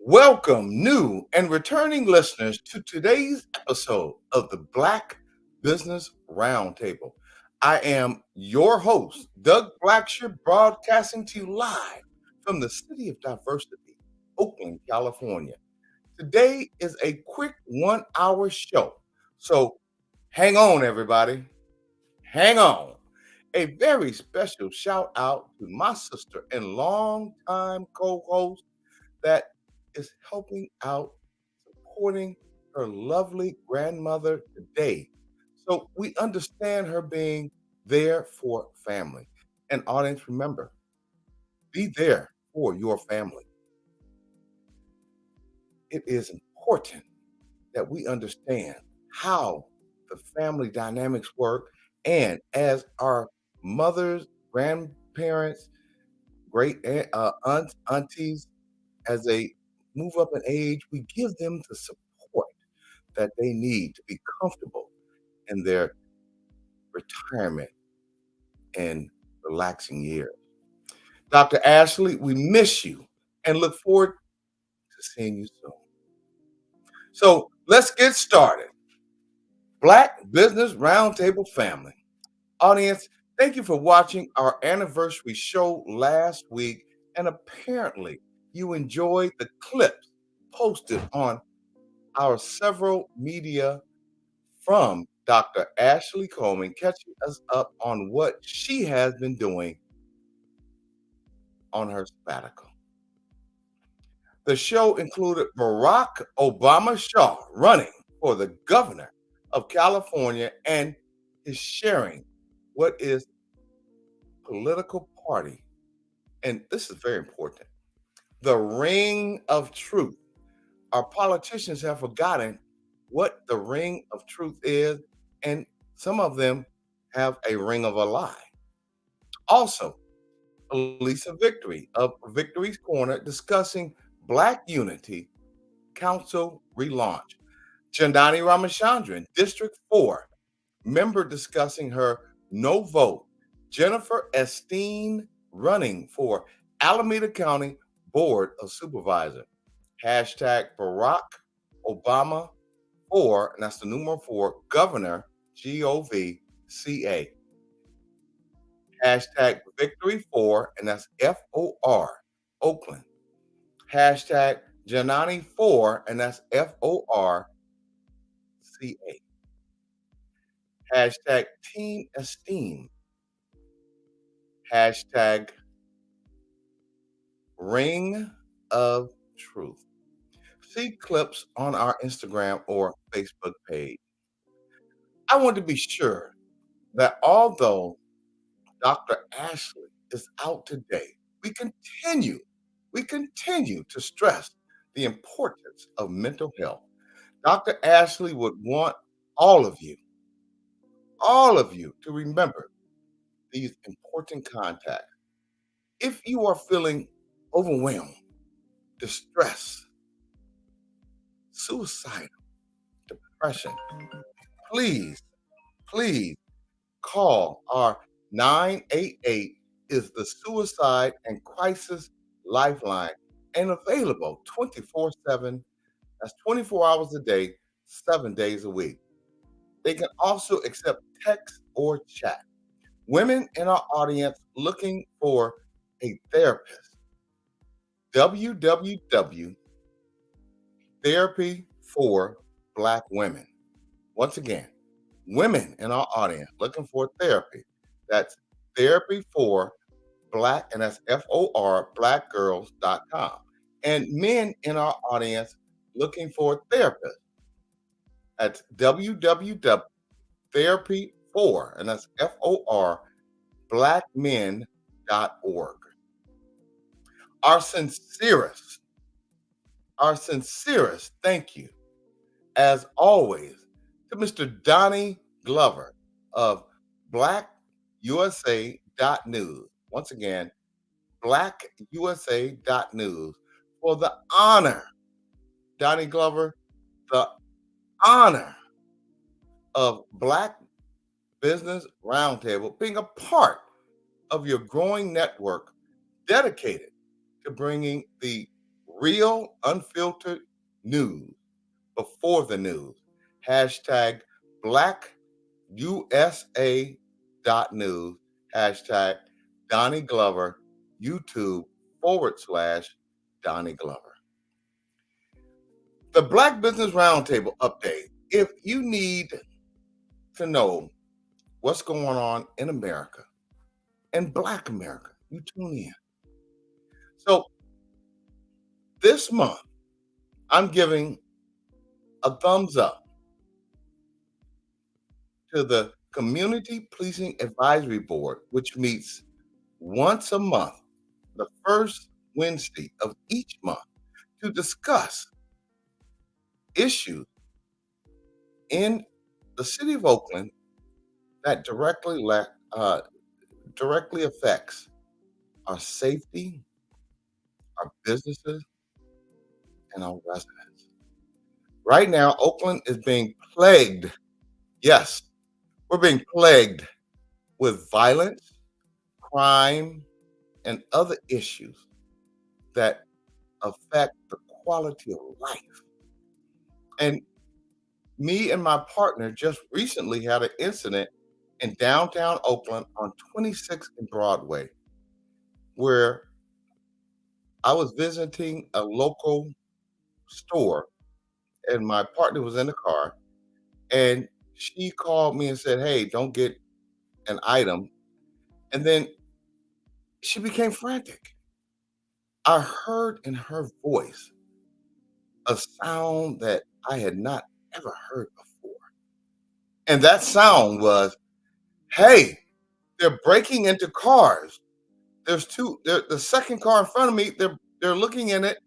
Welcome, new and returning listeners, to today's episode of the Black Business Roundtable. I am your host, Doug Blacksher, broadcasting to you live from the City of Diversity, Oakland, California. Today is a quick 1 hour show. So hang on, everybody. Hang on. A very special shout out to my sister and longtime co host that is helping out, supporting her lovely grandmother today. So we understand her being there for family. And audience, remember, be there for your family. It is important that we understand how the family dynamics work. And as our mothers, grandparents, aunts, aunties, as they move up in age, we give them the support that they need to be comfortable in their retirement and relaxing years. Dr. Ashley, we miss you and look forward to seeing you soon. So let's get started. Black Business Roundtable family. Audience, thank you for watching our anniversary show last week. And apparently, you enjoyed the clips posted on our several media from Dr. Ashley Coleman, catching us up on what she has been doing on her sabbatical. The show included Barack Obama Shaw running for the governor of California and is sharing what is political party. And this is very important. The ring of truth. Our politicians have forgotten what the ring of truth is, and some of them have a ring of a lie. Also, Allyssa Victory of Victory's Corner discussing Black Unity Council relaunch. Chandani Ramachandran, District 4, member discussing her no vote. Jennifer Esteen running for Alameda County Board of Supervisors. Hashtag Barack Obama 4, and that's the numeral 4, Governor, GOVCA. Hashtag Victory 4, and that's FOR, Oakland. Hashtag Janani 4, and that's FORCA. Hashtag Team Esteem. Hashtag Ring of Truth. See clips on our Instagram or Facebook page. I want to be sure that although Dr. Ashley is out today, we continue to stress the importance of mental health. Dr. Ashley would want all of you to remember these important contacts. If you are feeling overwhelmed, distressed, suicidal, depression, please, please call our 988 is the suicide and crisis lifeline and available 24/7. That's 24 hours a day, 7 days a week. They can also accept text or chat. Women in our audience looking for a therapist. www Therapy for Black Women. Once again, women in our audience looking for therapy. That's therapy for Black, and that's FOR, blackgirls.com. And men in our audience looking for a therapist. That's www Therapy for, and that's FOR, blackmen.org. Our sincerest, our sincerest thank you, as always, to Mr. Doni Glover of blackusa.news. Once again, blackusa.news for the honor, Donnie Glover, the honor of Black Business Roundtable being a part of your growing network dedicated to bringing the real, unfiltered news before the news. Hashtag Black USA News. Hashtag Donnie Glover. YouTube /Donnie Glover. The Black Business Roundtable update. If you need to know what's going on in America and Black America, you tune in. So this month, I'm giving a thumbs up to the Community Policing Advisory Board, which meets once a month, the first Wednesday of each month, to discuss issues in the city of Oakland that directly affects our safety, our businesses, and our residents. Right now, Oakland is being plagued. Yes, we're being plagued with violence, crime, and other issues that affect the quality of life. And me and my partner just recently had an incident in downtown Oakland on 26th and Broadway, where I was visiting a local store and my partner was in the car and she called me and said, "Hey, don't get an item." And then she became frantic. I heard in her voice a sound that I had not ever heard before. And that sound was, "Hey, they're breaking into cars. There's two, the second car in front of me, they're looking in it,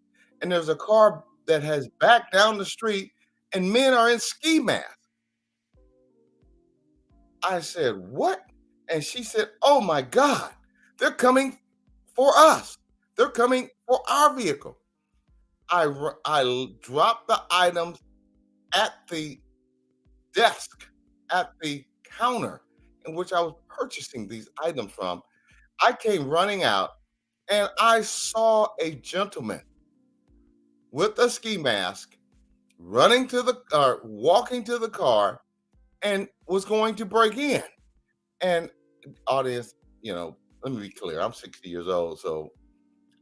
and there's a car that has backed down the street, and men are in ski masks." I said, "What?" And she said, "Oh my God, they're coming for us. They're coming for our vehicle." I dropped the items at the desk, at the counter in which I was purchasing these items from. I came running out and I saw a gentleman with a ski mask running to the walking to the car and was going to break in. And audience, let me be clear. I'm 60 years old, so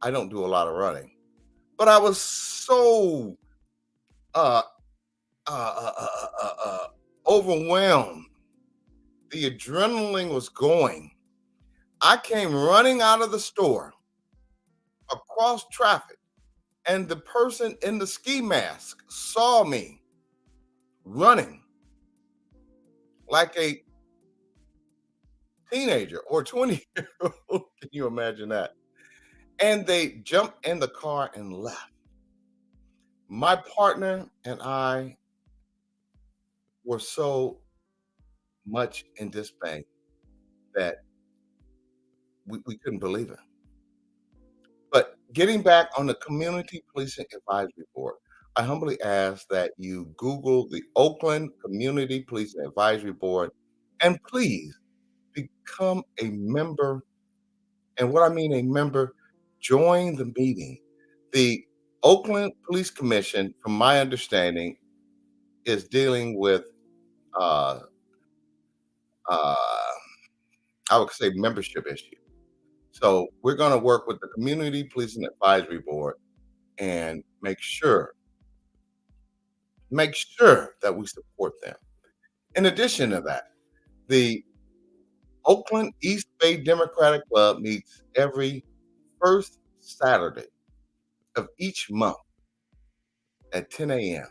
I don't do a lot of running. But I was so uh, uh, uh, uh, uh, uh, overwhelmed. The adrenaline was going. I came running out of the store across traffic, and the person in the ski mask saw me running like a teenager or 20-year-old. Can you imagine that? And they jumped in the car and left. My partner and I were so much in dismay that we couldn't believe it. But getting back on the Community Policing Advisory Board, I humbly ask that you Google the Oakland Community Policing Advisory Board and please become a member. And what I mean a member, join the meeting. The Oakland Police Commission, from my understanding, is dealing with uh, uh, I would say membership issue. So we're going to work with the Community Policing Advisory Board and make sure that we support them. In addition to that, the Oakland East Bay Democratic Club meets every first Saturday of each month at 10 a.m.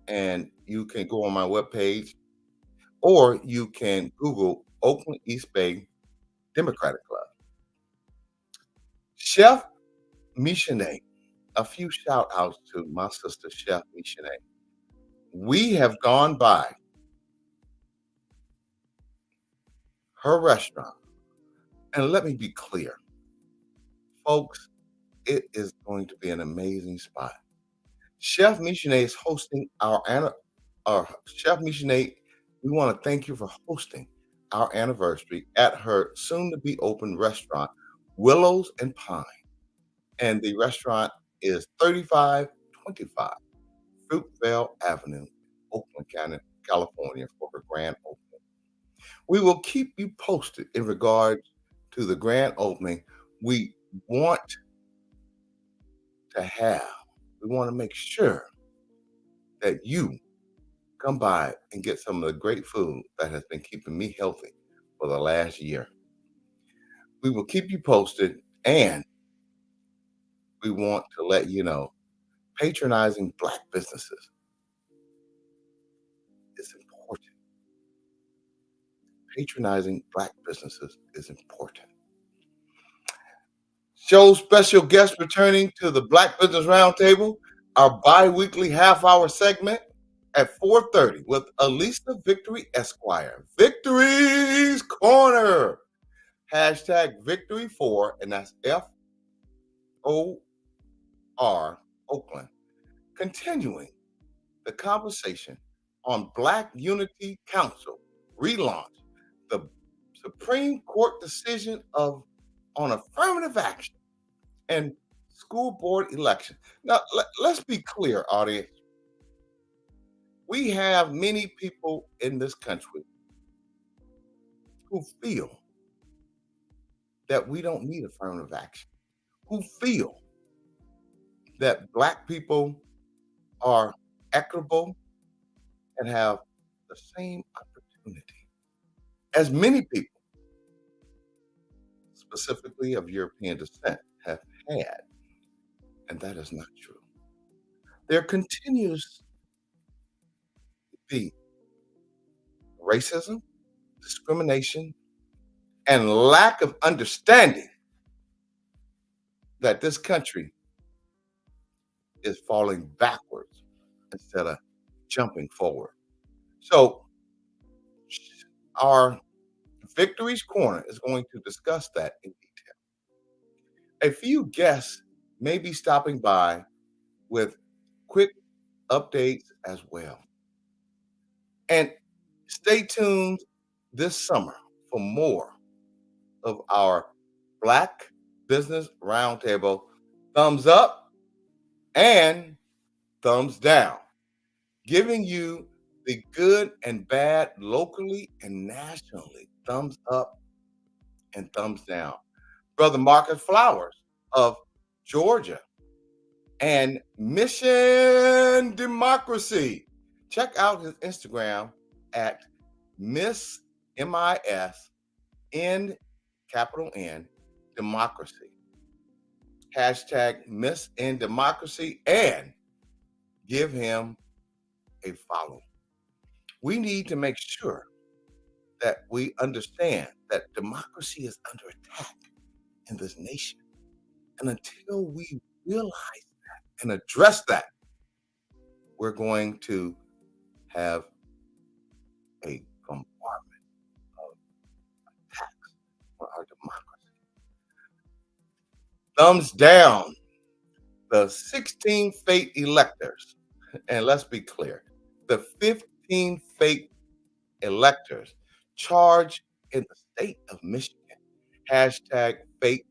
And you can go on my webpage or you can Google Oakland East Bay Democratic Club. Chef Michenet, a few shout outs to my sister, Chef Michenet. We have gone by her restaurant. And let me be clear, folks, it is going to be an amazing spot. Chef Michenet is hosting Chef Michenet. We want to thank you for hosting our anniversary at her soon to be open restaurant, Willows and Pine. And the restaurant is 3525 Fruitvale Avenue, Oakland County, California, for the grand opening. We will keep you posted in regards to the grand opening. We want to have, we want to make sure that you come by and get some of the great food that has been keeping me healthy for the last year. We will keep you posted, and we want to let you know patronizing Black businesses is important. Patronizing Black businesses is important. Show special guest returning to the Black Business Roundtable, our bi-weekly half-hour segment at 4:30 with Allyssa Victory Esquire. Victory's Corner. Hashtag Victory 4, and that's FOR Oakland. Continuing the conversation on Black Unity Council relaunch, the Supreme Court decision of on affirmative action and school board election. Now, let's be clear, audience. We have many people in this country who feel that we don't need affirmative action, who feel that Black people are equitable and have the same opportunity as many people, specifically of European descent, have had. And that is not true. There continues to be racism, discrimination, and lack of understanding that this country is falling backwards instead of jumping forward. So, our Victory's Corner is going to discuss that in detail. A few guests may be stopping by with quick updates as well. And stay tuned this summer for more of our Black Business Roundtable thumbs up and thumbs down, giving you the good and bad locally and nationally. Thumbs up and thumbs down. Brother Marcus Flowers of Georgia and Mission Democracy. Check out his Instagram at Miss MIS N capital N Democracy. Hashtag Miss in Democracy, and give him a follow. We need to make sure that we understand that democracy is under attack in this nation. And until we realize that and address that, we're going to have a bombardment of attacks on our democracy. Thumbs down, the 16 fake electors. And let's be clear, the 15 fake electors charged in the state of Michigan. Hashtag fake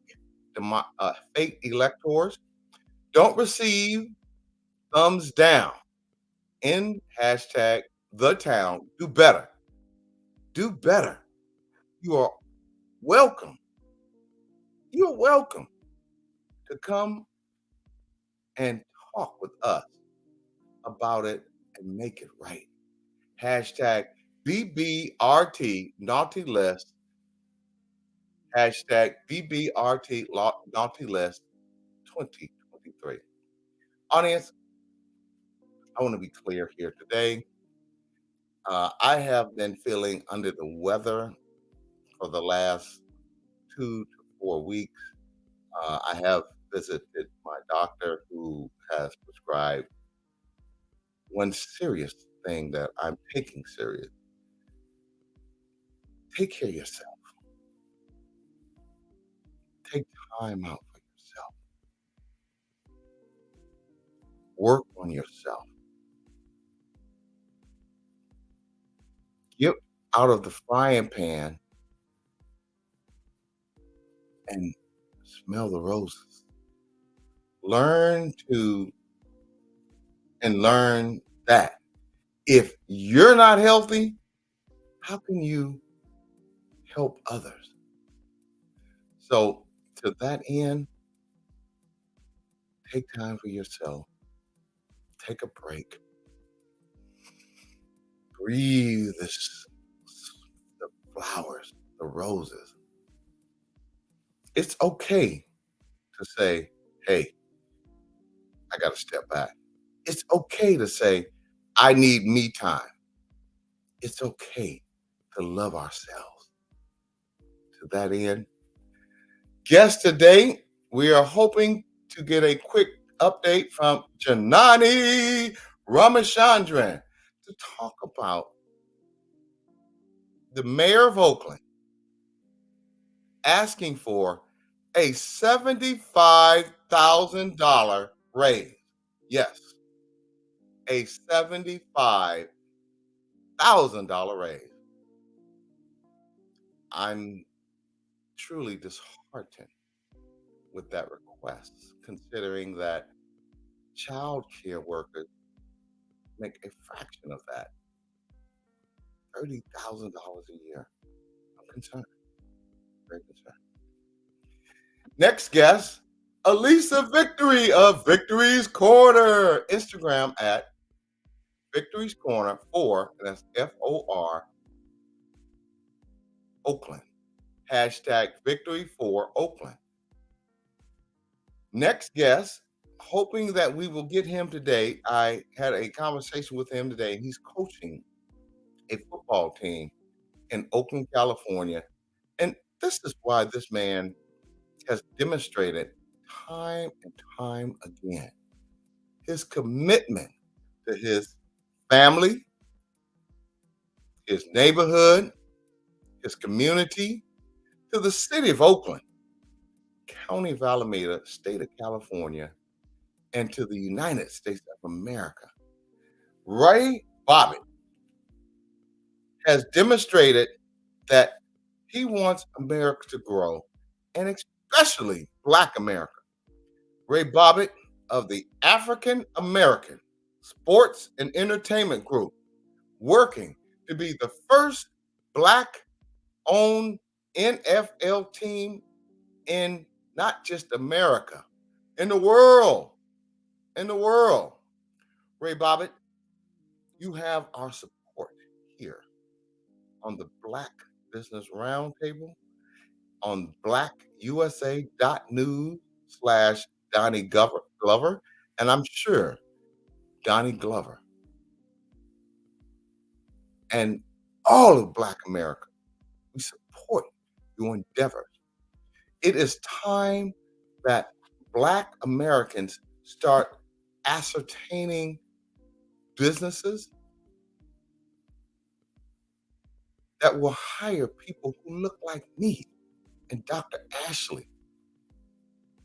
electors don't receive thumbs down in hashtag the town. Do better. Do better. You are welcome. You're welcome to come and talk with us about it and make it right. Hashtag BBRT Naughty List. Hashtag BBRT Naughty List 2023. Audience, I want to be clear here today. I have been feeling under the weather for the last 2 to 4 weeks. I have visited my doctor who has prescribed one serious thing that I'm taking serious. Take care of yourself. Take time out for yourself. Work on yourself. Get out of the frying pan and smell the roses. Learn to and learn that if you're not healthy, how can you help others? So, to that end, take time for yourself, take a break, breathe the flowers, the roses. It's okay to say, hey, I got to step back. It's okay to say, I need me time. It's okay to love ourselves. To that end, guest today, we are hoping to get a quick update from Janani Ramachandran to talk about the mayor of Oakland asking for a $75,000 raise. Yes, a $75,000 raise. I'm truly disheartened with that request, considering that child care workers make a fraction of that, $30,000 a year. I'm concerned, very concerned. Next guest, Allyssa Victory of Victory's Corner. Instagram at Victory's Corner 4, and that's FOR Oakland. Hashtag Victory for Oakland. Next guest, hoping that we will get him today. I had a conversation with him today. He's coaching a football team in Oakland, California. And this is why this man has demonstrated time and time again his commitment to his family, his neighborhood, his community, to the city of Oakland, County of Alameda, state of California, and to the United States of America. Ray Bobbitt has demonstrated that he wants America to grow, and especially Black America. Ray Bobbitt of the African American Sports and Entertainment Group, working to be the first Black owned NFL team in not just America, in the world. In the world. Ray Bobbitt, you have our support here on the Black Business Roundtable, on blackusa.news/Donnie Glover. And I'm sure Donnie Glover and all of Black America, we support your endeavors. It is time that Black Americans start ascertaining businesses that will hire people who look like me and Dr. Ashley.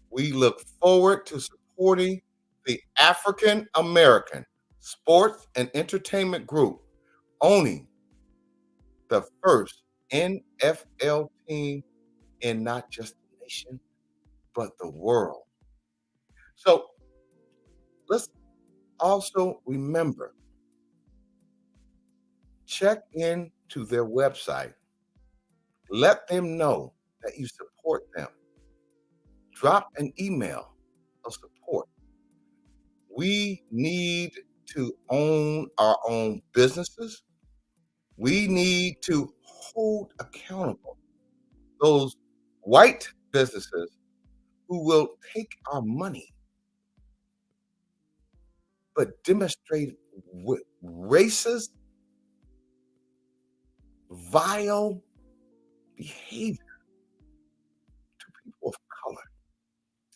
We look forward to supporting the African American Sports and Entertainment Group owning the first NFL team in not just the nation, but the world. So let's also remember, check in to their website. Let them know that you support them. Drop an email of support. We need to own our own businesses. We need to hold accountable those white businesses who will take our money but demonstrate racist, vile behavior to people of color,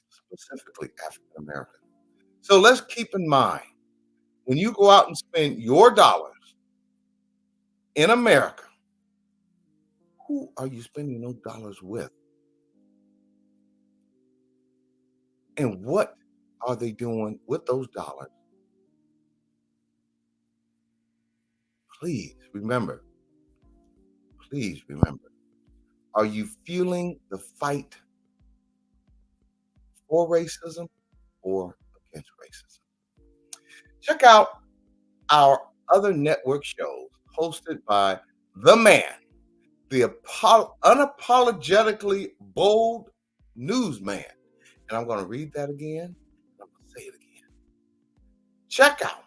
specifically African American. So let's keep in mind, when you go out and spend your dollars in America, who are you spending those dollars with? And what are they doing with those dollars? Please remember, please remember, are you fueling the fight for racism or against racism. Check out our other network shows hosted by the man, the unapologetically bold newsman. And I'm going to read that again. I'm going to say it again. Check out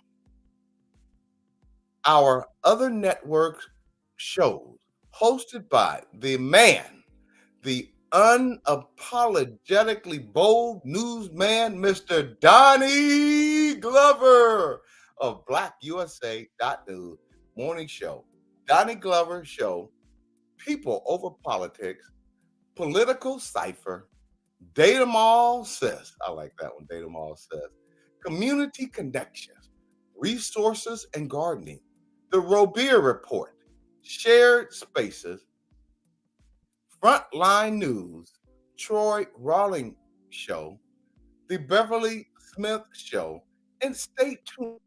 our other network shows hosted by the man, the unapologetically bold newsman, Mr. Donnie Glover of BlackUSA.News Morning Show. Donnie Glover Show, People Over Politics, Political Cipher, Data Mall Says, I like that one, Data Mall Says, Community Connections, Resources and Gardening, The Robier Report, Shared Spaces, Frontline News, Troy Rawling Show, The Beverly Smith Show, and stay tuned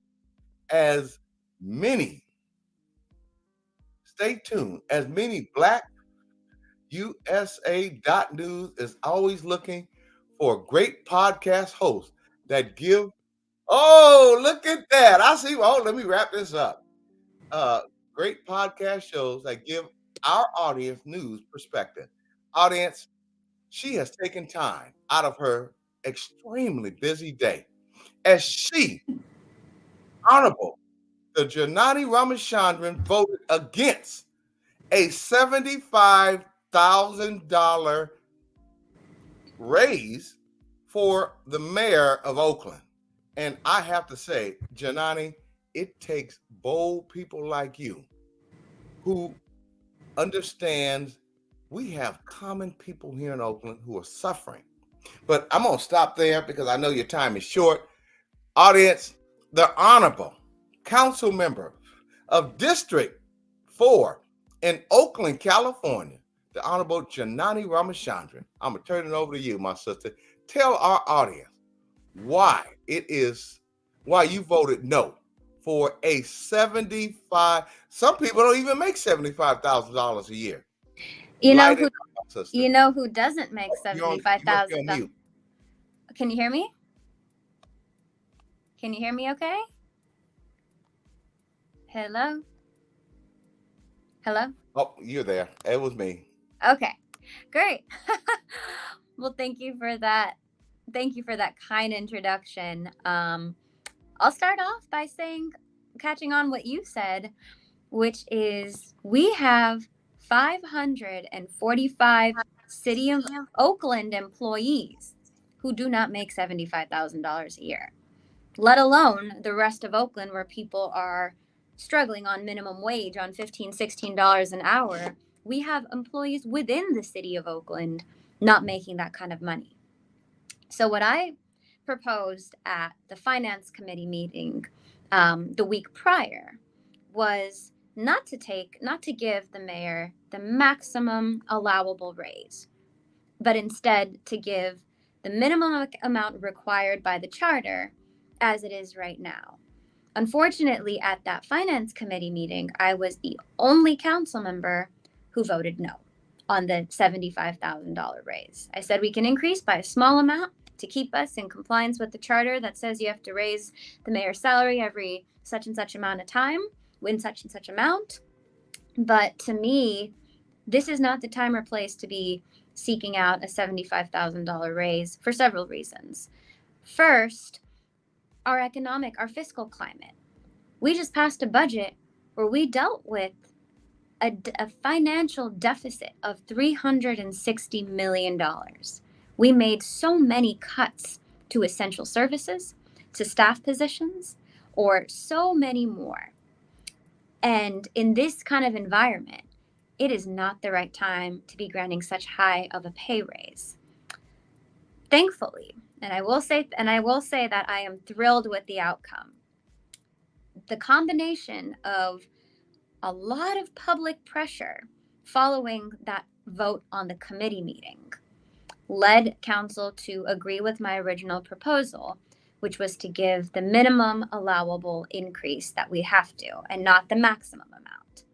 as many, Black USA.News is always looking for great podcast hosts that give. Oh, look at that. I see. Oh, let me wrap this up. Uh, Great podcast shows that give our audience news perspective. Audience, she has taken time out of her extremely busy day as she, Honorable, the Janani Ramachandran, voted against a $75,000 raise for the mayor of Oakland. And I have to say, Janani, it takes bold people like you who understands we have common people here in Oakland who are suffering. But I'm going to stop there because I know your time is short. Audience, the Honorable Council Member of District 4 in Oakland, California, the Honorable Janani Ramachandran. I'm going to turn it over to you, my sister. Tell our audience why you voted no for a 75. Some people don't even make $75,000 a year. You know who? You know who doesn't make $75,000? Can you hear me? Can you hear me? Okay. Hello. Hello. Oh, you're there. It was me. Okay, great. Well, thank you for that. Thank you for that kind introduction. I'll start off by catching on what you said, which is we have 545 City of Oakland employees who do not make $75,000 a year, let alone the rest of Oakland where people are struggling on minimum wage on $15, $16 an hour. We have employees within the city of Oakland not making that kind of money. So what I proposed at the finance committee meeting the week prior was not to give the mayor the maximum allowable raise, but instead to give the minimum amount required by the charter as it is right now. Unfortunately, at that finance committee meeting, I was the only council member who voted no on the $75,000 raise. I said we can increase by a small amount to keep us in compliance with the charter that says you have to raise the mayor's salary every such and such amount of time, win such and such amount. But to me, this is not the time or place to be seeking out a $75,000 raise for several reasons. First, our fiscal climate. We just passed a budget where we dealt with a financial deficit of $360 million. We made so many cuts to essential services, to staff positions, or so many more. And in this kind of environment, it is not the right time to be granting such high of a pay raise. Thankfully, and I will say that I am thrilled with the outcome. The combination of a lot of public pressure following that vote on the committee meeting led council to agree with my original proposal, which was to give the minimum allowable increase that we have to and not the maximum amount.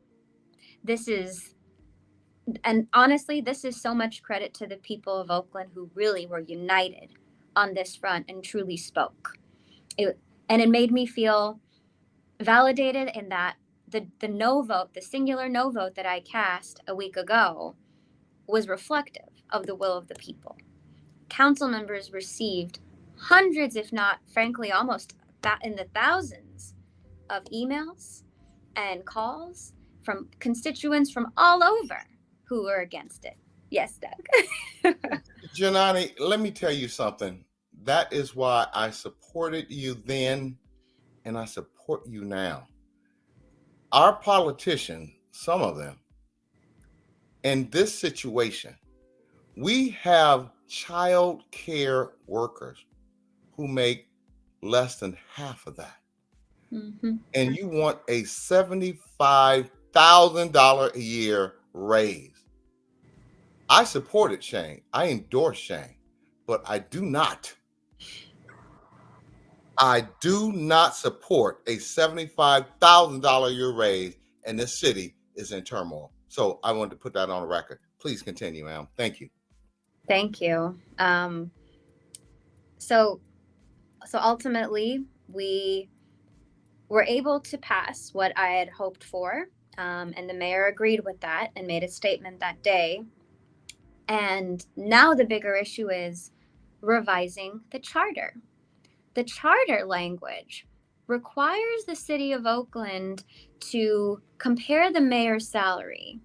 And honestly, this is so much credit to the people of Oakland who really were united on this front and truly spoke. And it made me feel validated in that the no vote, the singular no vote that I cast a week ago, was reflective of the will of the people. Council members received hundreds, if not, frankly, almost in the thousands of emails and calls from constituents from all over who were against it. Yes, Doug. Janani, let me tell you something. That is why I supported you then and I support you now. Our politicians, some of them, in this situation, we have child care workers who make less than half of that. Mm-hmm. And you want a $75,000 a year raise. I supported Shane. I endorse Shane, but I do not support a $75,000 a year raise, and this city is in turmoil. So I wanted to put that on the record. Please continue, ma'am. Thank you. Thank you. So ultimately, we were able to pass what I had hoped for, and the mayor agreed with that and made a statement that day. And now the bigger issue is revising the charter. The charter language requires the city of Oakland to compare the mayor's salary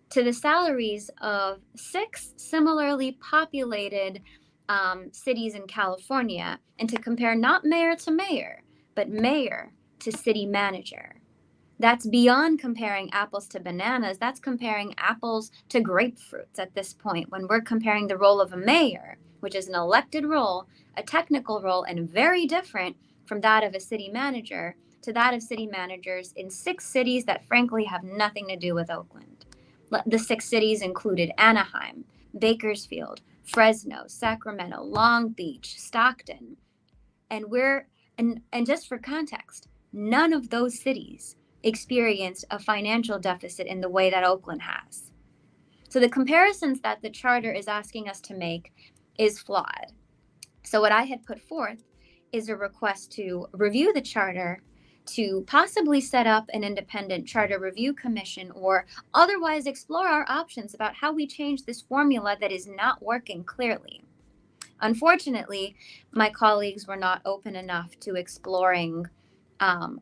to the salaries of 6 similarly populated cities in California, and to compare not mayor to mayor, but mayor to city manager. That's beyond comparing apples to bananas. That's comparing apples to grapefruits at this point, when we're comparing the role of a mayor, which is an elected role, a technical role, and very different from that of a city manager, to that of city managers in 6 cities that frankly have nothing to do with Oakland. The 6 cities included Anaheim, Bakersfield, Fresno, Sacramento, Long Beach, Stockton. And and just for context, none of those cities experienced a financial deficit in the way that Oakland has. So the comparisons that the charter is asking us to make is flawed. So what I had put forth is a request to review the charter, to possibly set up an independent charter review commission, or otherwise explore our options about how we change this formula that is not working clearly. Unfortunately, my colleagues were not open enough to exploring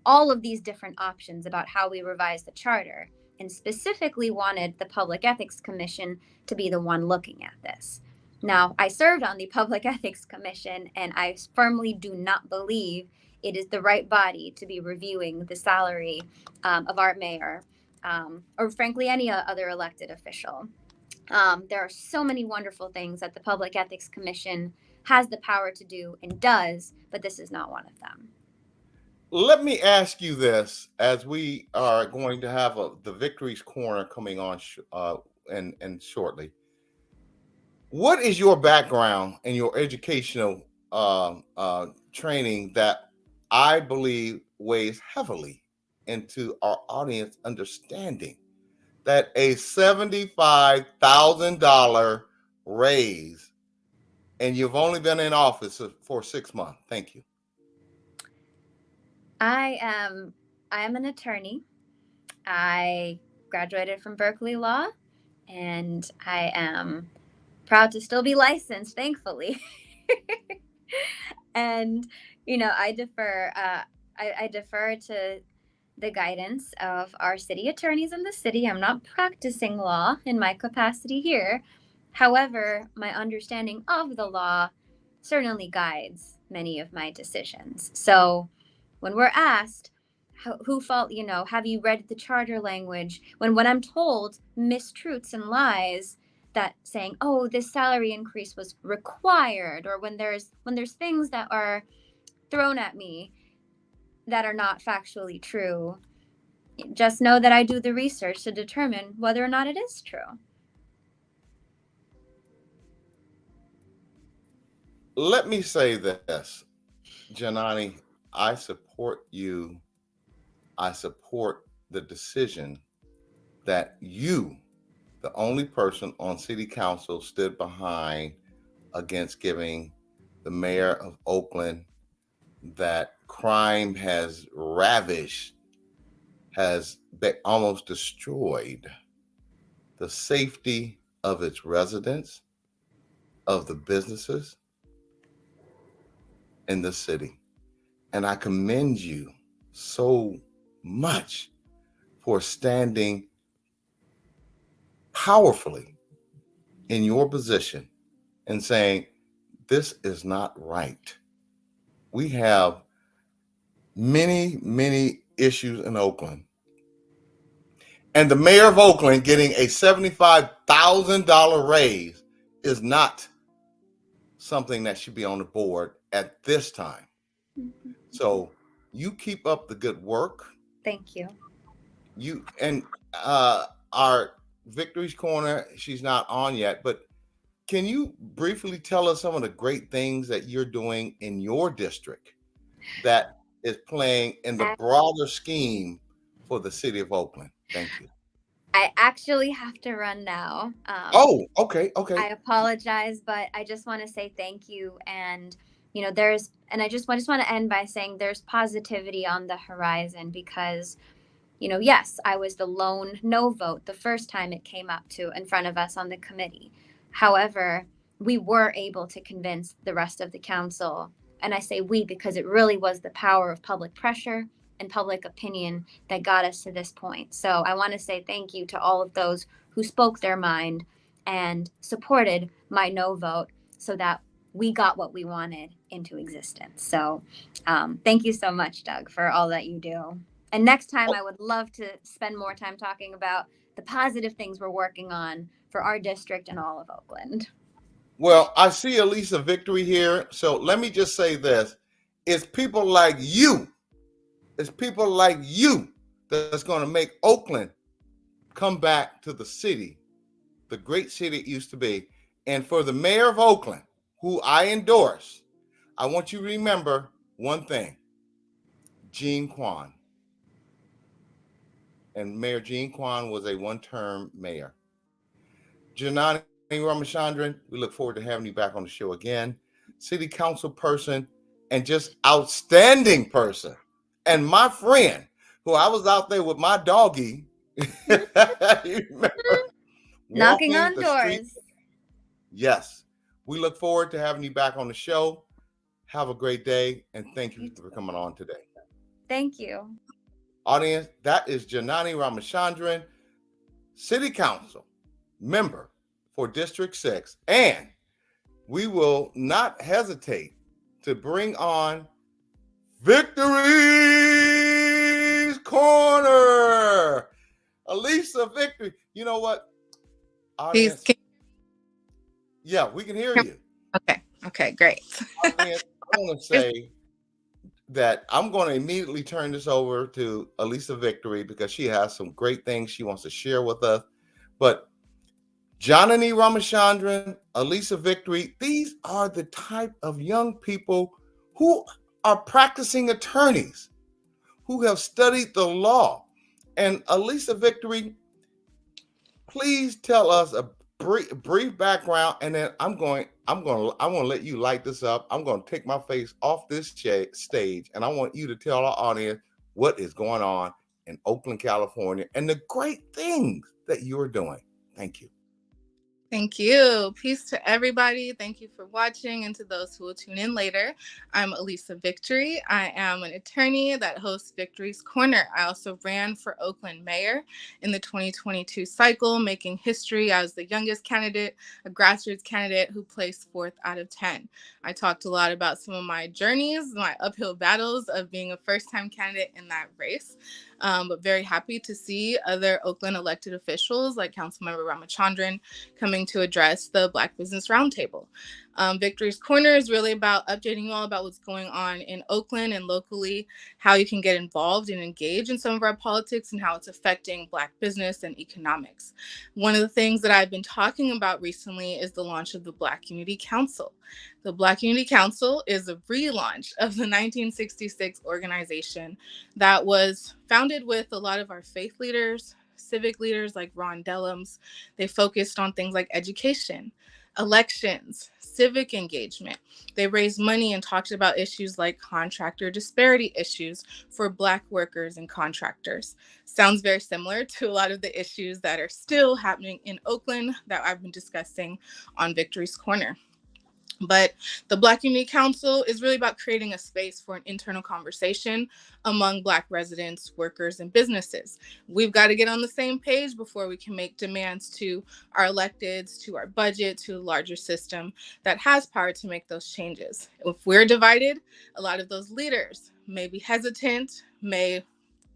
all of these different options about how we revise the charter, and specifically wanted the Public Ethics Commission to be the one looking at this. Now, I served on the Public Ethics Commission, and I firmly do not believe it is the right body to be reviewing the salary of our mayor, or frankly, any other elected official. There are so many wonderful things that the Public Ethics Commission has the power to do and does, but this is not one of them. Let me ask you this, as we are going to have the Victory's Corner coming on and shortly. What is your background and your educational training that I believe weighs heavily into our audience understanding that a $75,000 raise, and you've only been in office for 6 months? Thank you. I am an attorney. I graduated from Berkeley Law, and I am proud to still be licensed, thankfully. And I defer to the guidance of our city attorneys in the city. I'm not practicing law in my capacity here. However, my understanding of the law certainly guides many of my decisions. So when we're asked, who fault, have you read the charter language? When I'm told mistruths and lies, that saying, oh, this salary increase was required, or when there's things that are thrown at me that are not factually true, just know that I do the research to determine whether or not it is true. Let me say this, Janani, I support you. I support the decision that you, the only person on city council, stood behind against giving the mayor of Oakland, that crime has ravished, has almost destroyed the safety of its residents, of the businesses in the city. And I commend you so much for standing powerfully in your position and saying, this is not right. We have many, many issues in Oakland. And the mayor of Oakland getting a $75,000 raise is not something that should be on the board at this time. So you keep up the good work. Thank you. You and our Victory's Corner, she's not on yet, but can you briefly tell us some of the great things that you're doing in your district that is playing in the broader scheme for the city of Oakland? Thank you. I actually have to run now. Oh, okay, okay. I apologize, but I just want to say thank you. And, I just want to end by saying there's positivity on the horizon because, yes, I was the lone no vote the first time it came up to in front of us on the committee. However, we were able to convince the rest of the council. And I say we because it really was the power of public pressure and public opinion that got us to this point. So I want to say thank you to all of those who spoke their mind and supported my no vote so that we got what we wanted into existence. So thank you so much, Doug, for all that you do. And next time, I would love to spend more time talking about the positive things we're working on for our district and all of Oakland. Well, I see Allyssa Victory here. So let me just say this. It's people like you. It's people like you that's going to make Oakland come back to the city, the great city it used to be. And for the mayor of Oakland, who I endorse, I want you to remember one thing. Gene Kwan. And Mayor Gene Kwan was a one-term mayor. Janani Ramachandran, we look forward to having you back on the show again. City council person and just outstanding person. And my friend, who I was out there with my doggy, you remember, knocking on the doors. Street. Yes. We look forward to having you back on the show. Have a great day, and thank you for coming on today. Thank you. Audience, that is Janani Ramachandran, City Council member for District 6. And we will not hesitate to bring on Victory's Corner. Allyssa Victory. You know what? Audience. Yeah, we can hear you. Okay, great. Audience, I want to say that I'm going to immediately turn this over to Allyssa Victory because she has some great things she wants to share with us. But Janani Ramachandran, Allyssa Victory, these are the type of young people who are practicing attorneys, who have studied the law. And Allyssa Victory, please tell us a brief background, and then I want to let you light this up. I'm going to take my face off this stage, and I want you to tell our audience what is going on in Oakland, California, and the great things that you're doing. Thank you. Thank you. Peace to everybody. Thank you for watching, and to those who will tune in later. I'm Allyssa Victory. I am an attorney that hosts Victory's Corner. I also ran for Oakland mayor in the 2022 cycle, making history. I was the youngest candidate, a grassroots candidate who placed 4th out of 10. I talked a lot about some of my journeys, my uphill battles of being a first-time candidate in that race. But very happy to see other Oakland elected officials like Councilmember Ramachandran coming to address the Black Business Roundtable. Victory's Corner is really about updating you all about what's going on in Oakland and locally, how you can get involved and engage in some of our politics and how it's affecting Black business and economics. One of the things that I've been talking about recently is the launch of the Black Unity Council. The Black Unity Council is a relaunch of the 1966 organization that was founded with a lot of our faith leaders, civic leaders like Ron Dellums. They focused on things like education, Elections, civic engagement. They raised money and talked about issues like contractor disparity issues for Black workers and contractors. Sounds very similar to a lot of the issues that are still happening in Oakland that I've been discussing on Victory's Corner. But the Black Unity Council is really about creating a space for an internal conversation among Black residents, workers, and businesses. We've got to get on the same page before we can make demands to our electeds, to our budget, to a larger system that has power to make those changes. If we're divided, a lot of those leaders may be hesitant, may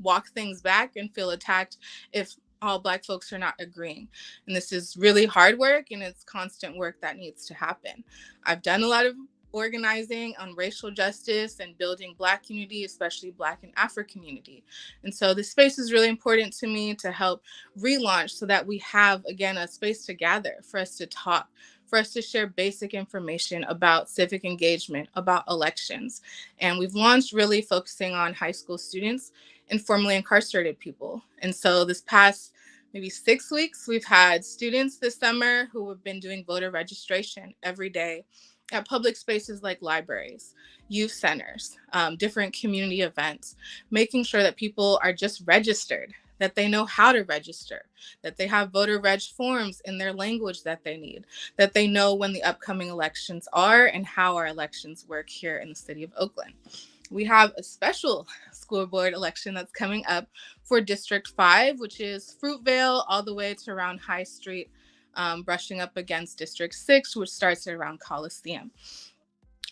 walk things back and feel attacked if all Black folks are not agreeing. And this is really hard work, and it's constant work that needs to happen. I've done a lot of organizing on racial justice and building Black unity, especially Black and Afro community. And so this space is really important to me to help relaunch so that we have, again, a space to gather, for us to talk, for us to share basic information about civic engagement, about elections. And we've launched really focusing on high school students and formerly incarcerated people. And so this past maybe 6 weeks, we've had students this summer who have been doing voter registration every day at public spaces like libraries, youth centers, different community events, making sure that people are just registered, that they know how to register, that they have voter reg forms in their language that they need, that they know when the upcoming elections are and how our elections work here in the city of Oakland. We have a special school board election that's coming up for District 5, which is Fruitvale all the way to around High Street, brushing up against District 6, which starts at around Coliseum.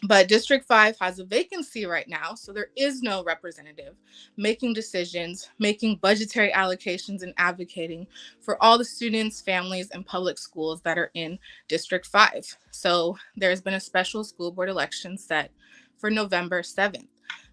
But District 5 has a vacancy right now, so there is no representative making decisions, making budgetary allocations, and advocating for all the students, families, and public schools that are in District 5. So there's been a special school board election set for November 7th.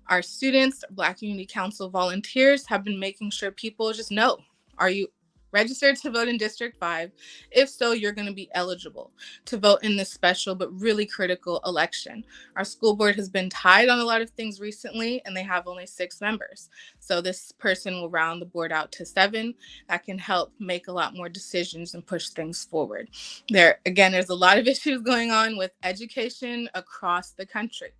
Our students, Black Unity Council volunteers, have been making sure people just know, are you registered to vote in District 5? If so, you're going to be eligible to vote in this special but really critical election. Our school board has been tied on a lot of things recently, and they have only 6 members. So this person will round the board out to 7. That can help make a lot more decisions and push things forward. There's a lot of issues going on with education across the country.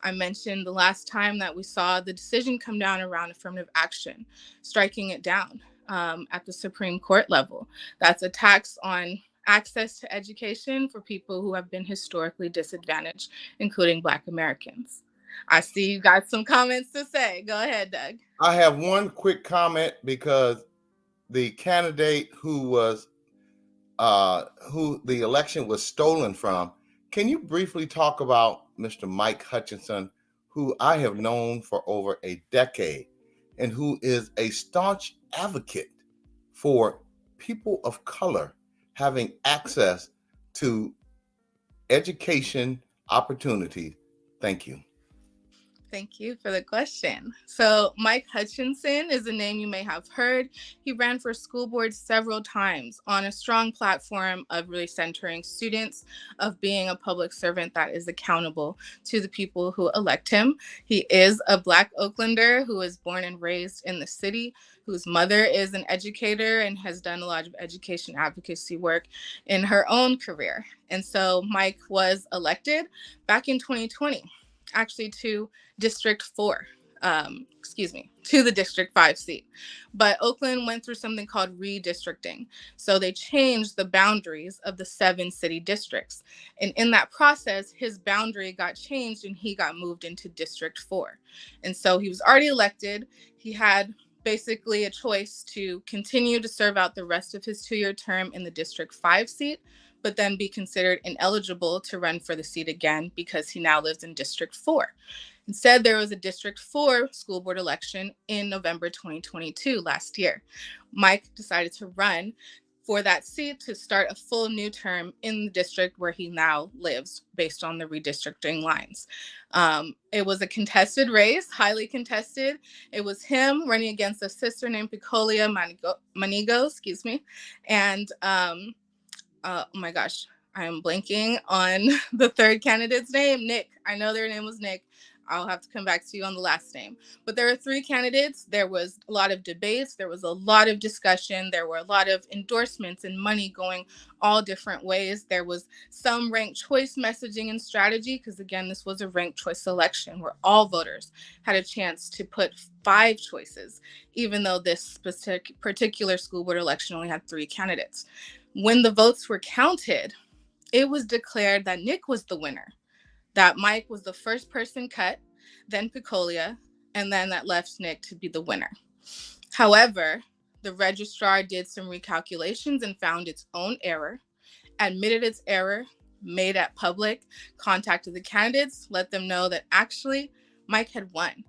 I mentioned the last time that we saw the decision come down around affirmative action, striking it down at the Supreme Court level. That's a tax on access to education for people who have been historically disadvantaged, including Black Americans. I see you got some comments to say. Go ahead, Doug. I have one quick comment because the candidate who the election was stolen from. Can you briefly talk about Mr. Mike Hutchinson, who I have known for over a decade and who is a staunch advocate for people of color having access to education opportunities? Thank you. Thank you for the question. So Mike Hutchinson is a name you may have heard. He ran for school board several times on a strong platform of really centering students, of being a public servant that is accountable to the people who elect him. He is a Black Oaklander who was born and raised in the city, whose mother is an educator and has done a lot of education advocacy work in her own career. And so Mike was elected back in 2020. Actually to District 4, to the District 5 seat. But Oakland went through something called redistricting. So they changed the boundaries of the 7 city districts. And in that process, his boundary got changed and he got moved into District 4. And so he was already elected. He had basically a choice to continue to serve out the rest of his 2-year term in the District 5 seat, but then be considered ineligible to run for the seat again because he now lives in District 4. Instead, there was a District 4 school board election in November 2022, last year. Mike decided to run for that seat to start a full new term in the district where he now lives based on the redistricting lines. It was a contested race, highly contested. It was him running against a sister named Picolia Manigo, and oh my gosh, I'm blanking on the third candidate's name, Nick. I know their name was Nick. I'll have to come back to you on the last name. But there are 3 candidates. There was a lot of debates. There was a lot of discussion. There were a lot of endorsements and money going all different ways. There was some ranked choice messaging and strategy, because again, this was a ranked choice election where all voters had a chance to put 5 choices, even though this specific particular school board election only had 3 candidates. When the votes were counted, it was declared that Nick was the winner, that Mike was the first person cut, then Picolia, and then that left Nick to be the winner. However, the registrar did some recalculations and found its own error, admitted its error, made it public, contacted the candidates, let them know that actually Mike had won,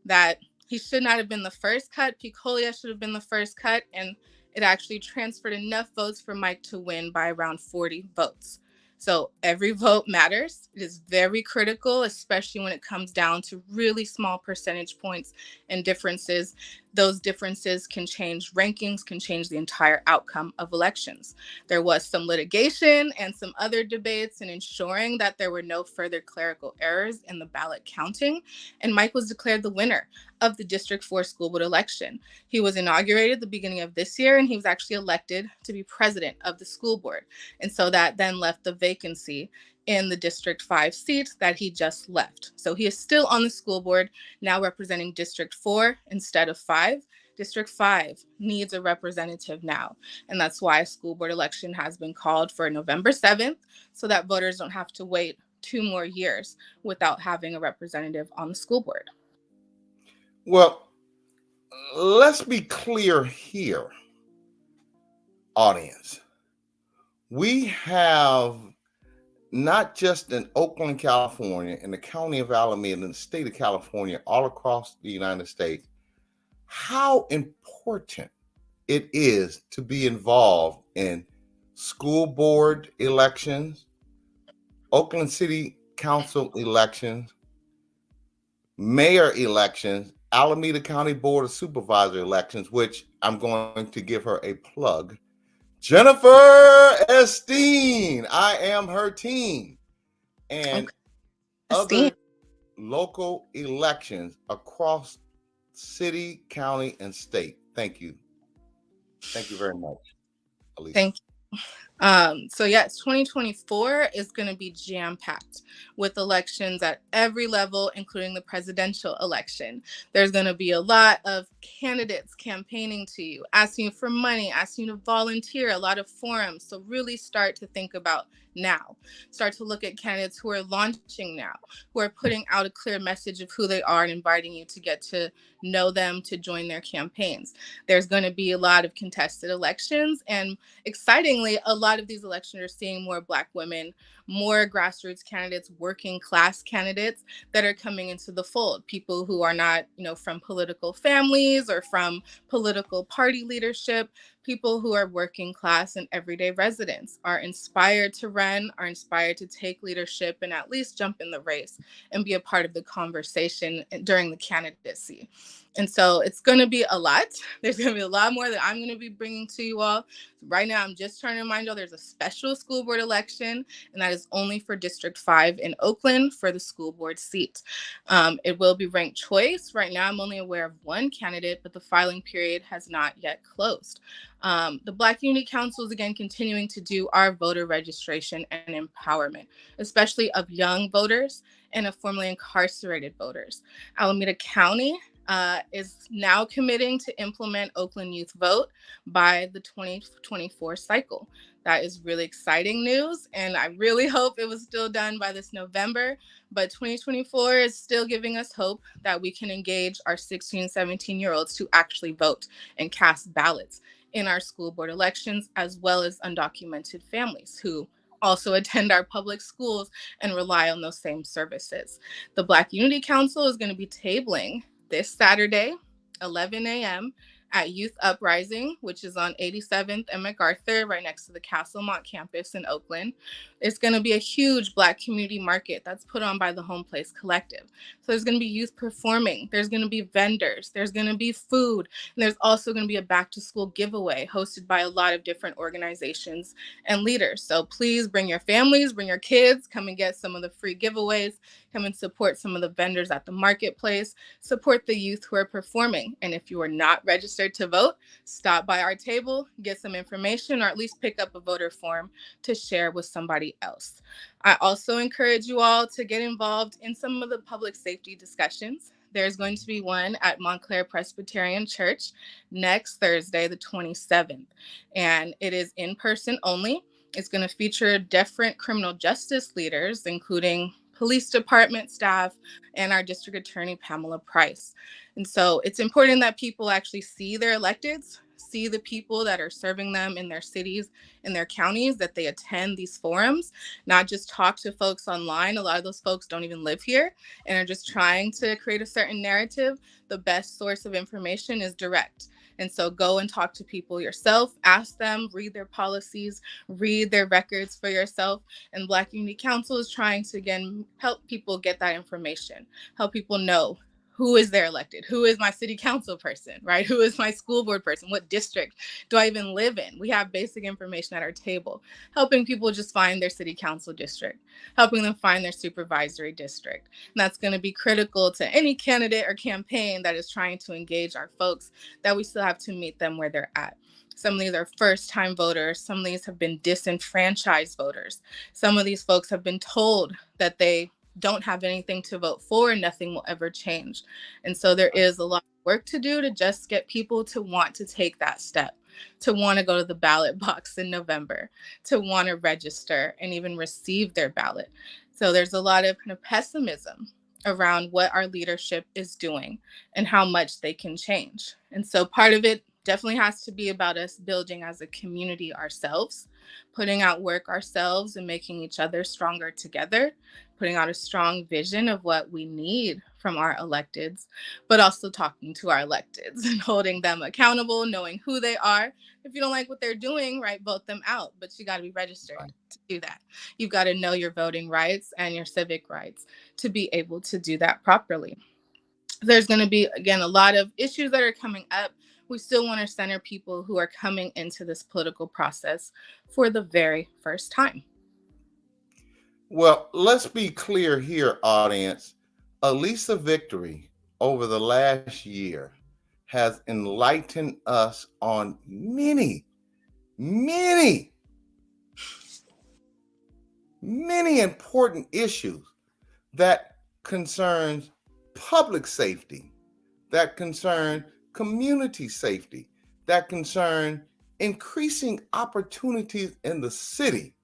that he should not have been the first cut, Picolia should have been the first cut, and it actually transferred enough votes for Mike to win by around 40 votes. So every vote matters. It is very critical, especially when it comes down to really small percentage points and differences. Those differences can change rankings, can change the entire outcome of elections. There was some litigation and some other debates in ensuring that there were no further clerical errors in the ballot counting, and Mike was declared the winner of the District 4 school board election. He was inaugurated at the beginning of this year, and he was actually elected to be president of the school board. And so that then left the vacancy in the District 5 seat that he just left. So he is still on the school board, now representing District 4 instead of 5. District 5 needs a representative now. And that's why a school board election has been called for November 7th, so that voters don't have to wait 2 more years without having a representative on the school board. Well, let's be clear here, audience. We have not just in Oakland, California, in the county of Alameda, in the state of California, all across the United States, how important it is to be involved in school board elections, Oakland City Council elections, mayor elections, Alameda County Board of Supervisor elections, which I'm going to give her a plug. Jennifer Esteen, I am her team, and other local elections across city, county, and state. Thank you. Thank you very much, Allyssa. Thank you. So yes, 2024 is going to be jam-packed with elections at every level, including the presidential election. There's going to be a lot of candidates campaigning to you, asking you for money, asking you to volunteer, a lot of forums. So really start to think about now. Start to look at candidates who are launching now, who are putting out a clear message of who they are and inviting you to get to know them, to join their campaigns. There's going to be a lot of contested elections, and excitingly, a lot of these elections are seeing more Black women, more grassroots candidates, working class candidates that are coming into the fold. People who are not, from political families or from political party leadership. People who are working class and everyday residents are inspired to run, are inspired to take leadership and at least jump in the race and be a part of the conversation during the candidacy. And so it's going to be a lot. There's going to be a lot more that I'm going to be bringing to you all. Right now, I'm just trying to remind you there's a special school board election, and that is only for District 5 in Oakland for the school board seat. It will be ranked choice. Right now, I'm only aware of one candidate, but the filing period has not yet closed. The Black Unity Council is again continuing to do our voter registration and empowerment, especially of young voters and of formerly incarcerated voters. Alameda County is now committing to implement Oakland Youth Vote by the 2024 cycle. That is really exciting news, and I really hope it was still done by this November, but 2024 is still giving us hope that we can engage our 16, 17-year-olds to actually vote and cast ballots in our school board elections, as well as undocumented families who also attend our public schools and rely on those same services. The Black Unity Council is going to be tabling this Saturday, 11 a.m. at Youth Uprising, which is on 87th and MacArthur, right next to the Castlemont campus in Oakland. It's going to be a huge Black community market that's put on by the Home Place Collective. So there's going to be youth performing, there's going to be vendors, there's going to be food, and there's also going to be a back to school giveaway hosted by a lot of different organizations and leaders. So please bring your families, bring your kids, come and get some of the free giveaways. Come and support some of the vendors at the marketplace, support the youth who are performing. And if you are not registered to vote, stop by our table, get some information, or at least pick up a voter form to share with somebody else. I also encourage you all to get involved in some of the public safety discussions. There's going to be one at Montclair Presbyterian Church next Thursday, the 27th, and it is in person only. It's going to feature different criminal justice leaders, including police department staff and our district attorney, Pamela Price. And so it's important that people actually see their electeds, see the people that are serving them in their cities, in their counties, that they attend these forums, not just talk to folks online. A lot of those folks don't even live here and are just trying to create a certain narrative. The best source of information is direct. And so go and talk to people yourself, ask them, read their policies, read their records for yourself. And Black Unity Council is trying to, again, help people get that information, help people know who is their elected, who is my city council person, right? Who is my school board person? What district do I even live in? We have basic information at our table, helping people just find their city council district, helping them find their supervisory district. And that's going to be critical to any candidate or campaign that is trying to engage our folks, that we still have to meet them where they're at. Some of these are first-time voters. Some of these have been disenfranchised voters. Some of these folks have been told that they don't have anything to vote for and nothing will ever change. And so there is a lot of work to do to just get people to want to take that step, to want to go to the ballot box in November, to want to register and even receive their ballot. So there's a lot of kind of pessimism around what our leadership is doing and how much they can change. And so part of it definitely has to be about us building as a community ourselves, putting out work ourselves and making each other stronger together, putting out a strong vision of what we need from our electeds, but also talking to our electeds and holding them accountable, knowing who they are. If you don't like what they're doing, right, vote them out, but you got to be registered to do that. You've got to know your voting rights and your civic rights to be able to do that properly. There's going to be, again, a lot of issues that are coming up. We still want to center people who are coming into this political process for the very first time. Well, let's be clear here, audience. Allyssa Victory over the last year has enlightened us on many, many, many important issues that concerns public safety, that concern community safety, that concern increasing opportunities in the city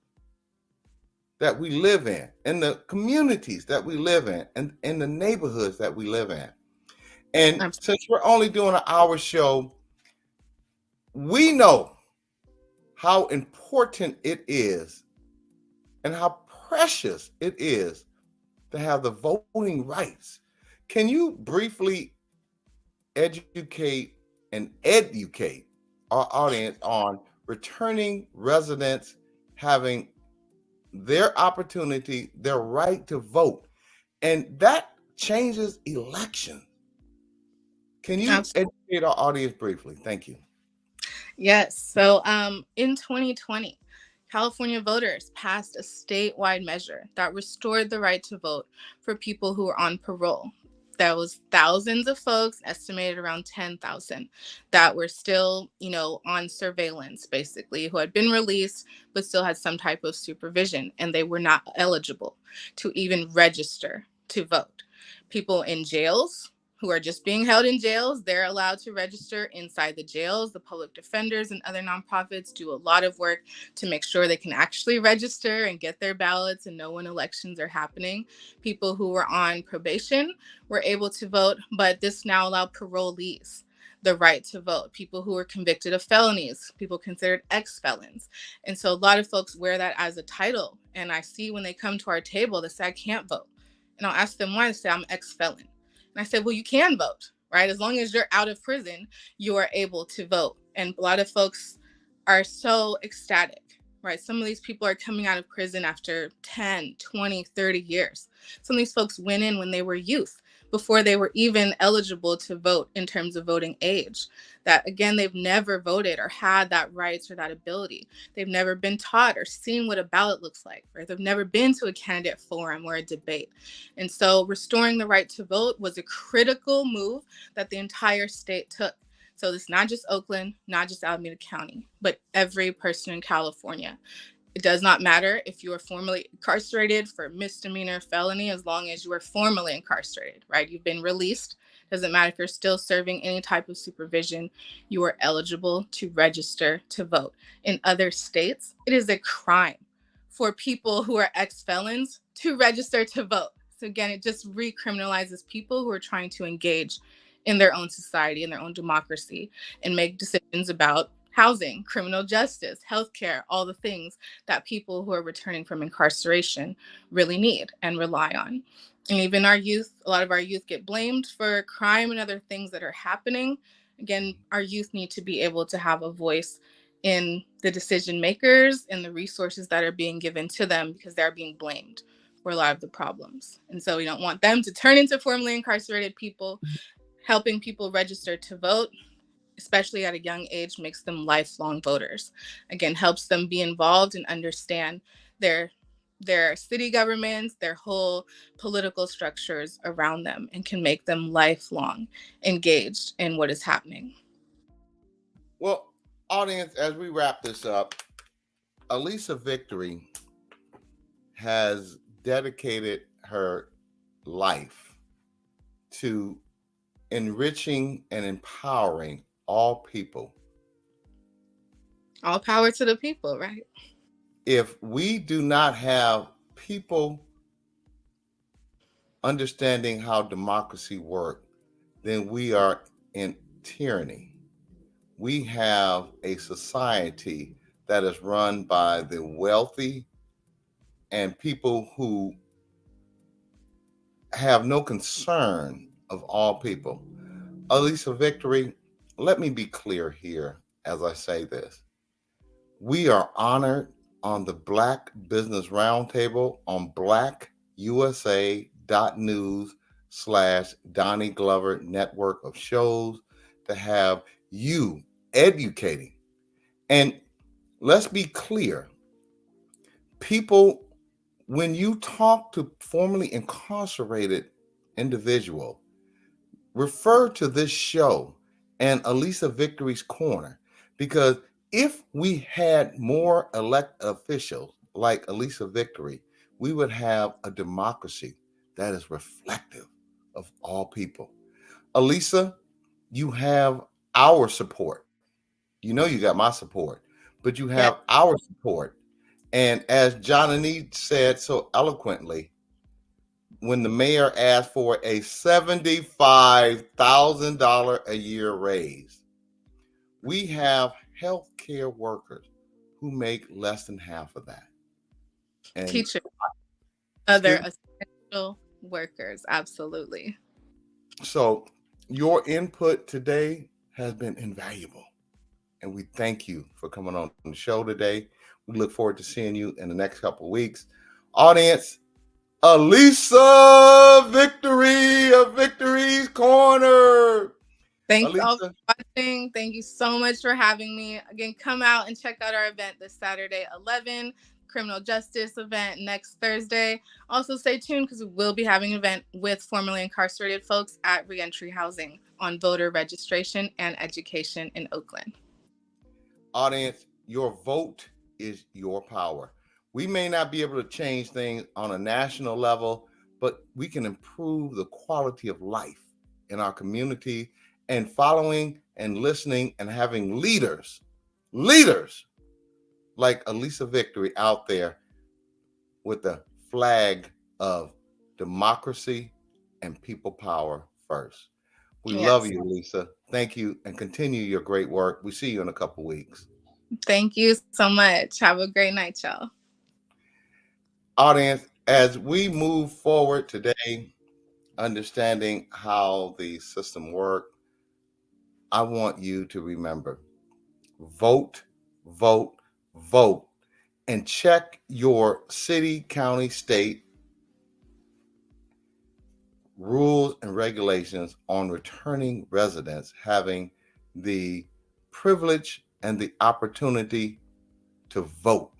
that we live in the communities that we live in, in the neighborhoods that we live in. And since we're only doing an hour show, we know how important it is and how precious it is to have the voting rights. Can you briefly educate our audience on returning residents having their opportunity, their right to vote, and that changes elections? Can you educate our audience briefly? Thank you. Yes. So in 2020, California voters passed a statewide measure that restored the right to vote for people who were on parole. There was thousands of folks, estimated around 10,000, that were still, on surveillance, basically, who had been released, but still had some type of supervision, and they were not eligible to even register to vote. People in jails who are just being held in jails, they're allowed to register inside the jails. The public defenders and other nonprofits do a lot of work to make sure they can actually register and get their ballots and know when elections are happening. People who were on probation were able to vote, but this now allowed parolees the right to vote. People who were convicted of felonies, people considered ex-felons. And so a lot of folks wear that as a title. And I see when they come to our table, they say, I can't vote. And I'll ask them why. They say, I'm ex-felon. And I said, well, you can vote, right? As long as you're out of prison, you are able to vote. And a lot of folks are so ecstatic, right? Some of these people are coming out of prison after 10, 20, 30 years. Some of these folks went in when they were youth, before they were even eligible to vote in terms of voting age. That, again, they've never voted or had that rights or that ability. They've never been taught or seen what a ballot looks like, right? They've never been to a candidate forum or a debate. And so restoring the right to vote was a critical move that the entire state took. So it's not just Oakland, not just Alameda County, but every person in California. It does not matter if you are formally incarcerated for misdemeanor, felony, as long as you are formally incarcerated, right? You've been released. Doesn't matter if you're still serving any type of supervision, you are eligible to register to vote. In other states, it is a crime for people who are ex-felons to register to vote. So again, it just recriminalizes people who are trying to engage in their own society, in their own democracy, and make decisions about housing, criminal justice, healthcare, all the things that people who are returning from incarceration really need and rely on. And even our youth, a lot of our youth get blamed for crime and other things that are happening. Again, our youth need to be able to have a voice in the decision makers and the resources that are being given to them, because they're being blamed for a lot of the problems. And so we don't want them to turn into formerly incarcerated people. Helping people register to vote, especially at a young age, makes them lifelong voters. Again, helps them be involved and understand their city governments, their whole political structures around them, and can make them lifelong engaged in what is happening. Well, audience, as we wrap this up, Allyssa Victory has dedicated her life to enriching and empowering all people. All power to the people, right? If we do not have people understanding how democracy works, then we are in tyranny. We have a society that is run by the wealthy and people who have no concern of all people. Allyssa Victory, let me be clear here as I say this. We are honored on the Black Business Roundtable on blackusa.news/Doni Glover network of shows to have you educating. And let's be clear, people, when you talk to formerly incarcerated individual, refer to this show and Allyssa Victory's Corner, because if we had more elected officials like Allyssa Victory, we would have a democracy that is reflective of all people. Allyssa, you have our support. You know you got my support, but you Yeah. have our support. And as Johnny said so eloquently, when the mayor asked for a $75,000 a year raise, we have healthcare workers who make less than half of that. And Teachers, other excuse me, essential workers, absolutely. so your input today has been invaluable. And we thank you for coming on the show today. We look forward to seeing you in the next couple of weeks. Audience, Allyssa Victory of Victory's Corner. Thank you all for Allyssa, watching. Thank you so much for having me. Again, come out and check out our event this Saturday, 11, criminal justice event next Thursday. Also, stay tuned because we will be having an event with formerly incarcerated folks at Reentry Housing on voter registration and education in Oakland. audience, your vote is your power. We may not be able to change things on a national level, but we can improve the quality of life in our community, and following and listening and having leaders like Allyssa Victory out there with the flag of democracy and people power first. We love Yes. you, Lisa. Thank you, and continue your great work. We see you in a couple weeks. Thank you so much. Have a great night, y'all. Audience, as we move forward today, understanding how the system works, I want you to remember, vote, vote, vote, and check your city, county, state rules and regulations on returning residents having the privilege and the opportunity to vote.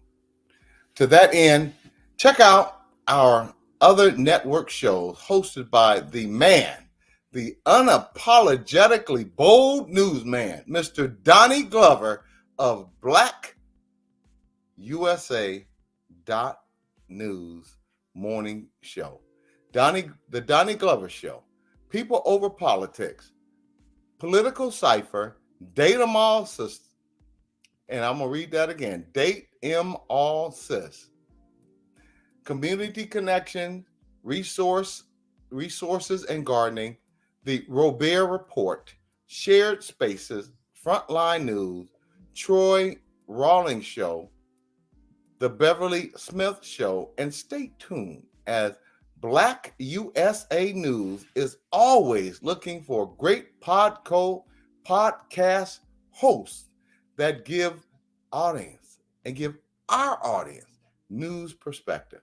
To that end, check out our other network shows hosted by the man, the unapologetically bold newsman, Mr. Donnie Glover of BlackUSA.News Morning Show. The Donnie Glover Show. People over politics. Political cipher. Date 'em all, sis. And I'm going to read that again. Date 'em all, sis. Community connection, resources and gardening, the Robert Report, shared spaces, frontline news, Troy Rawlings Show, the Beverly Smith Show, and stay tuned as Black USA News is always looking for great podcast hosts that give audience and give our audience news perspective.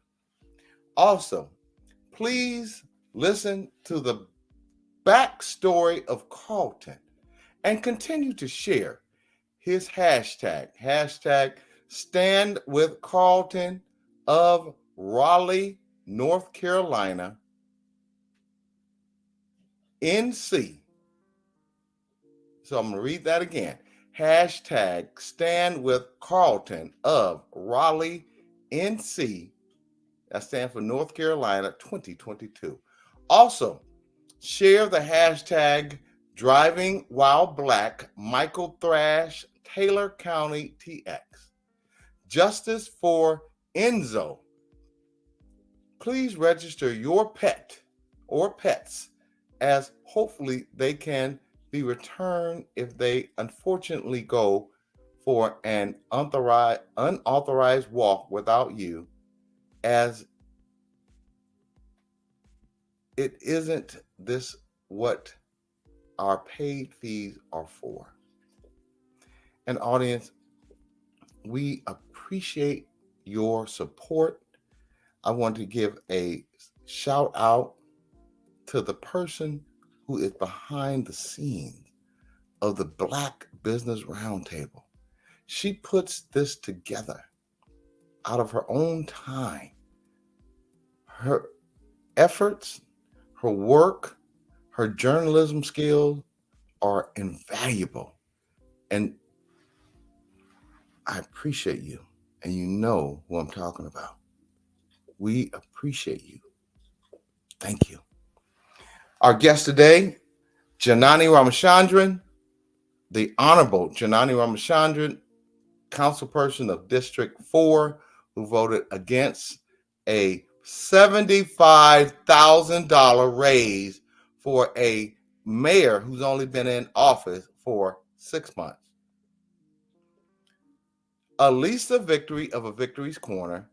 Also, please listen to the backstory of Carlton and continue to share his hashtag Stand with Carlton of Raleigh, North Carolina, NC. So I'm going to read that again. Hashtag Stand with Carlton of Raleigh, NC. That stands for North Carolina 2022. Also, share the hashtag Driving While Black, Michael Thrash, Taylor County TX. Justice for Enzo. Please register your pet or pets as hopefully they can be returned if they unfortunately go for an unauthorized walk without you, as it isn't this what our paid fees are for. And audience, we appreciate your support. I want to give a shout out to the person who is behind the scenes of the Black Business Roundtable. She puts this together out of her own time. Her efforts, her work, her journalism skills are invaluable. And I appreciate you. And you know who I'm talking about. We appreciate you. Thank you. Our guest today, Janani Ramachandran, the Honorable Janani Ramachandran, councilperson of District 4, who voted against a $75,000 raise for a mayor who's only been in office for 6 months. Allyssa Victory of A Victory's Corner,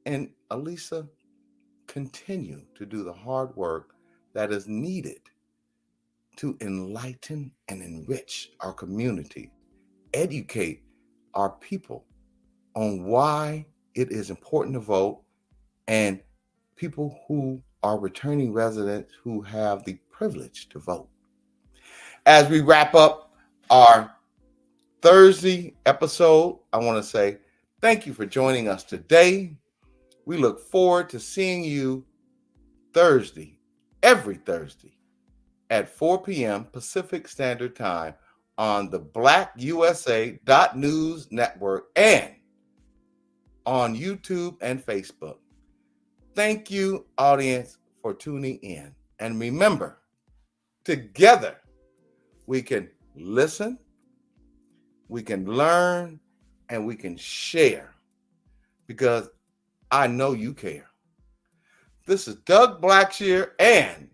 and Allyssa, continue to do the hard work that is needed to enlighten and enrich our community, educate our people on why it is important to vote, and people who are returning residents who have the privilege to vote. As we wrap up our Thursday episode, I want to say thank you for joining us today. We look forward to seeing you Thursday, every Thursday at 4 p.m. Pacific Standard Time on the BlackUSA.News Network and on YouTube and Facebook. Thank you, audience, for tuning in. And remember, together we can listen, we can learn, and we can share, because I know you care. This is Doug Blacksher and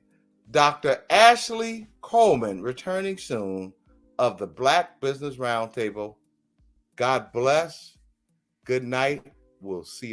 Dr. Ashley Coleman, returning soon, of the Black Business Roundtable. God bless. Good night. We'll see you.